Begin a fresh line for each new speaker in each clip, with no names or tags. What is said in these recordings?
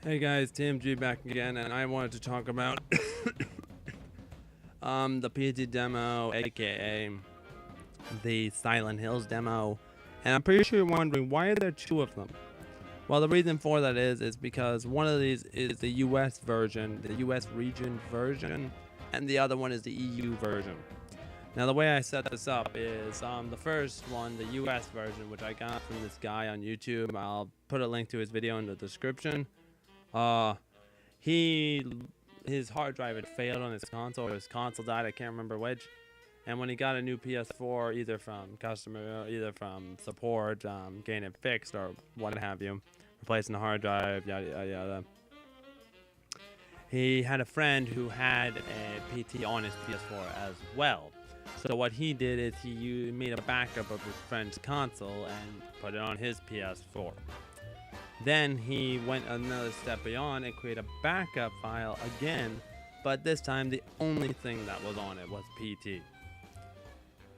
Hey guys, TMG back again, and I wanted to talk about the PT demo, aka the Silent Hills demo, and I'm pretty sure you're wondering why are there two of them. Well, the reason for that is because one of these is the US version, the US region version, and the other one is the EU version. Now, the way I set this up is the first one, the US version, which I got from this guy on YouTube. I'll put a link to his video in the description. His hard drive had failed on his console, or his console died, I can't remember which. And when he got a new PS4, either from support, getting it fixed or what have you, replacing the hard drive, yada yada yada, he had a friend who had a PT on his PS4 as well. So what he did is he made a backup of his friend's console and put it on his PS4. Then he went another step beyond and created a backup file again, but this time the only thing that was on it was PT,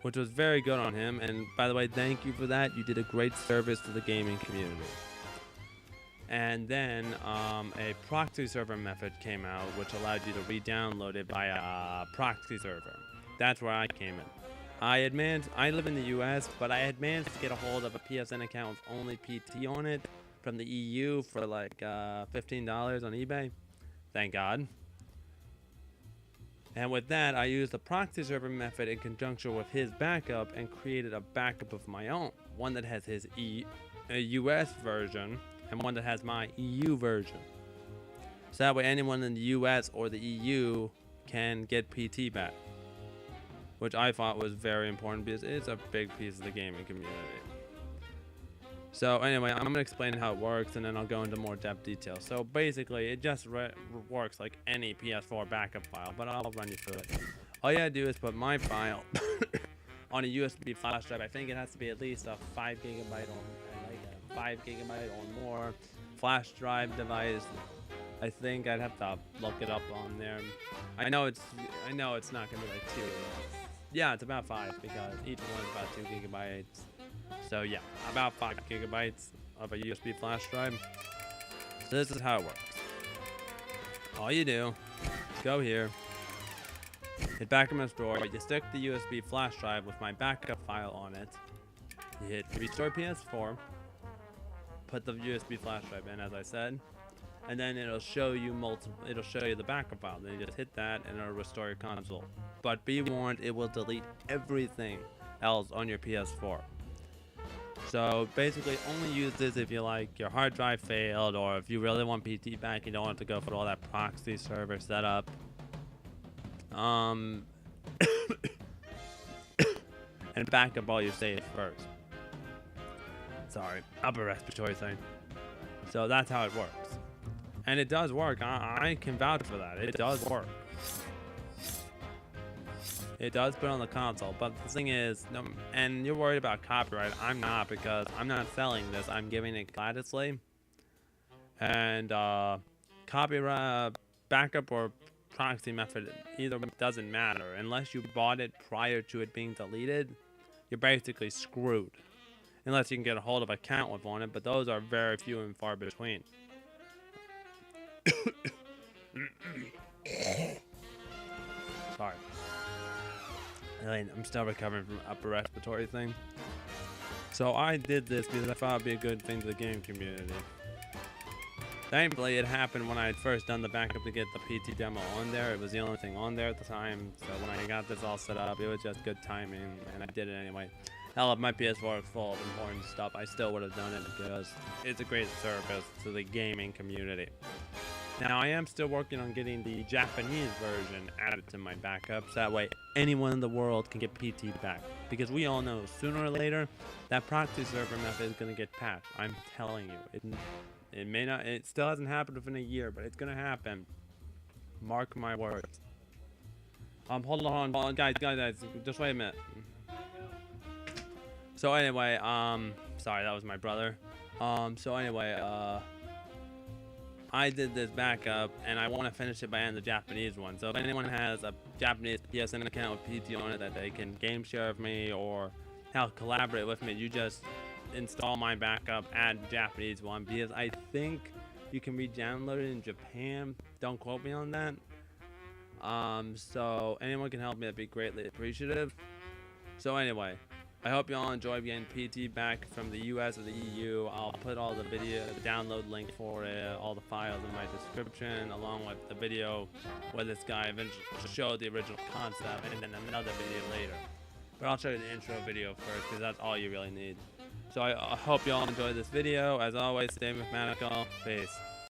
which was very good on him. And by the way, thank you for that. You did a great service to the gaming community. And then a proxy server method came out, which allowed you to re-download it via a proxy server. That's where I came in. I live in the US, but I had managed to get a hold of a PSN account with only PT on it from the EU for like $15 on eBay. Thank God. And with that, I used the proxy server method in conjunction with his backup and created a backup of my own. One that has his US version and one that has my EU version. So that way anyone in the US or the EU can get PT back, which I thought was very important because it's a big piece of the gaming community. So anyway, I'm going to explain how it works and then I'll go into more depth detail. So basically, it just works like any PS4 backup file, but I'll run you through it. All you gotta do is put my file on a USB flash drive. I think it has to be at least a 5 gigabyte or 5 gigabyte or more flash drive device. I think I'd have to look it up on there. I know it's not gonna be like 2. Yeah, it's about 5 because each one is about 2 gigabytes. So yeah, about 5 gigabytes of a USB flash drive. So this is how it works. All you do is go here, hit back in my store, you stick the USB flash drive with my backup file on it, you hit restore PS4, put the USB flash drive in as I said, and then it'll show you the backup file. Then you just hit that and it'll restore your console. But be warned, it will delete everything else on your PS4. So basically only use this if you like your hard drive failed or if you really want PT back, you don't have to go for all that proxy server setup. And back up all your saves first. Sorry, upper respiratory thing. So that's how it works. And it does work. I can vouch for that. It does work. It does put on the console, but the thing is, and you're worried about copyright. I'm not, because I'm not selling this. I'm giving it gratuitously. And copyright, backup or proxy method, either doesn't matter. Unless you bought it prior to it being deleted, you're basically screwed. Unless you can get a hold of an account with on it, but those are very few and far between. Sorry. I'm still recovering from upper respiratory thing. So I did this because I thought it'd be a good thing to the game community. Thankfully, it happened when I had first done the backup to get the PT demo on there. It was the only thing on there at the time. So when I got this all set up, it was just good timing, and I did it anyway. Hell, if my PS4 was full of important stuff, I still would have done it because it's a great service to the gaming community. Now, I am still working on getting the Japanese version added to my backups. That way, anyone in the world can get PT back. Because we all know, sooner or later, that proxy server method is going to get patched. I'm telling you. It may not, it still hasn't happened within a year, but it's going to happen. Mark my words. Hold on, guys, just wait a minute. So anyway, sorry, that was my brother. So anyway, I did this backup, and I want to finish it by adding the Japanese one. So if anyone has a Japanese PSN account with PT on it that they can game share with me or hell, collaborate with me, you just install my backup, add the Japanese one, because I think You can re-download it in Japan. Don't quote me on that. So anyone can help me, that'd be greatly appreciative. So anyway, I hope y'all enjoy getting PT back from the US or the EU. I'll put all the download link for it, all the files in my description, along with the video where this guy eventually showed the original concept, and then another video later. But I'll show you the intro video first, because that's all you really need. So I hope y'all enjoyed this video. As always, stay mathematical. Peace.